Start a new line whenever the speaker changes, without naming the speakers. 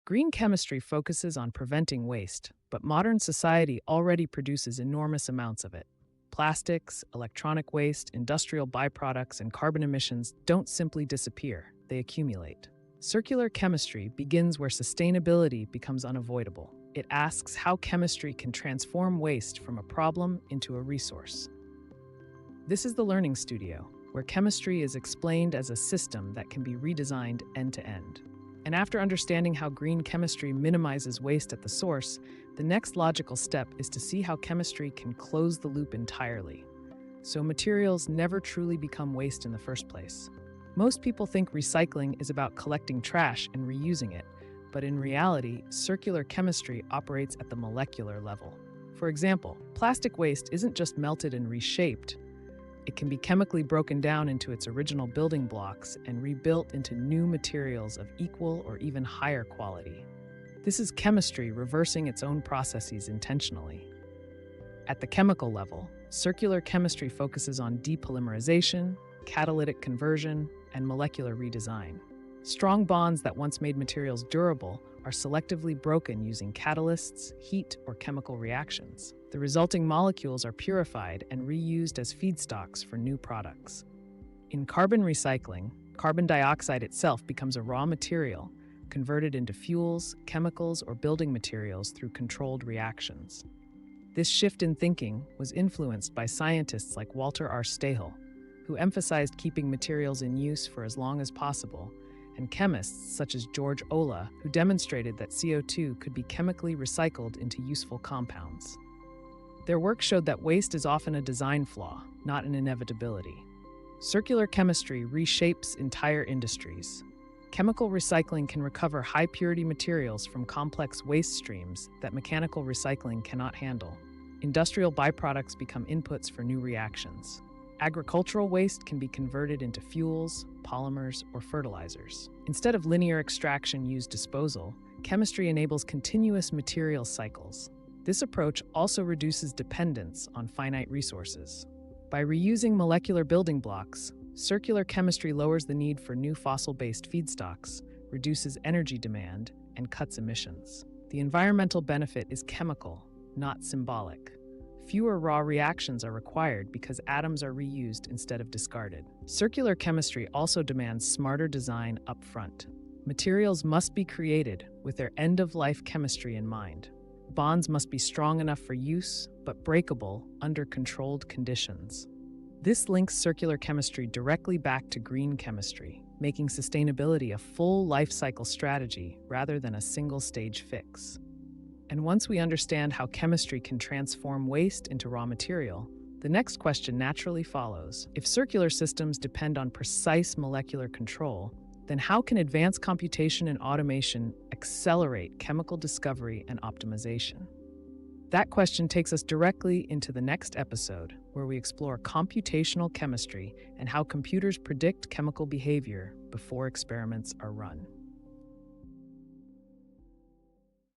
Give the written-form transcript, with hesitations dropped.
Green chemistry focuses on preventing waste, but modern society already produces enormous amounts of it. Plastics, electronic waste, industrial byproducts, and carbon emissions don't simply disappear, they accumulate. Circular chemistry begins where sustainability becomes unavoidable. It asks how chemistry can transform waste from a problem into a resource. This is the Learning Studio, where chemistry is explained as a system that can be redesigned end to end. And after understanding how green chemistry minimizes waste at the source, the next logical step is to see how chemistry can close the loop entirely, so materials never truly become waste in the first place. Most people think recycling is about collecting trash and reusing it, but in reality, circular chemistry operates at the molecular level. For example, plastic waste isn't just melted and reshaped. It can be chemically broken down into its original building blocks and rebuilt into new materials of equal or even higher quality. This is chemistry reversing its own processes intentionally. At the chemical level, circular chemistry focuses on depolymerization, catalytic conversion, and molecular redesign. Strong bonds that once made materials durable are selectively broken using catalysts, heat, or chemical reactions. The resulting molecules are purified and reused as feedstocks for new products. In carbon recycling, carbon dioxide itself becomes a raw material, converted into fuels, chemicals, or building materials through controlled reactions. This shift in thinking was influenced by scientists like Walter R. Stahel, who emphasized keeping materials in use for as long as possible, and chemists such as George Olah, who demonstrated that CO2 could be chemically recycled into useful compounds. Their work showed that waste is often a design flaw, not an inevitability. Circular chemistry reshapes entire industries. Chemical recycling can recover high-purity materials from complex waste streams that mechanical recycling cannot handle. Industrial byproducts become inputs for new reactions. Agricultural waste can be converted into fuels, polymers, or fertilizers. Instead of linear extraction-use disposal, chemistry enables continuous material cycles. This approach also reduces dependence on finite resources. By reusing molecular building blocks, circular chemistry lowers the need for new fossil-based feedstocks, reduces energy demand, and cuts emissions. The environmental benefit is chemical, not symbolic. Fewer raw reactions are required because atoms are reused instead of discarded. Circular chemistry also demands smarter design upfront. Materials must be created with their end-of-life chemistry in mind. Bonds must be strong enough for use, but breakable under controlled conditions. This links circular chemistry directly back to green chemistry, making sustainability a full life cycle strategy rather than a single-stage fix. And once we understand how chemistry can transform waste into raw material, the next question naturally follows. If circular systems depend on precise molecular control, then how can advanced computation and automation accelerate chemical discovery and optimization? That question takes us directly into the next episode, where we explore computational chemistry and how computers predict chemical behavior before experiments are run.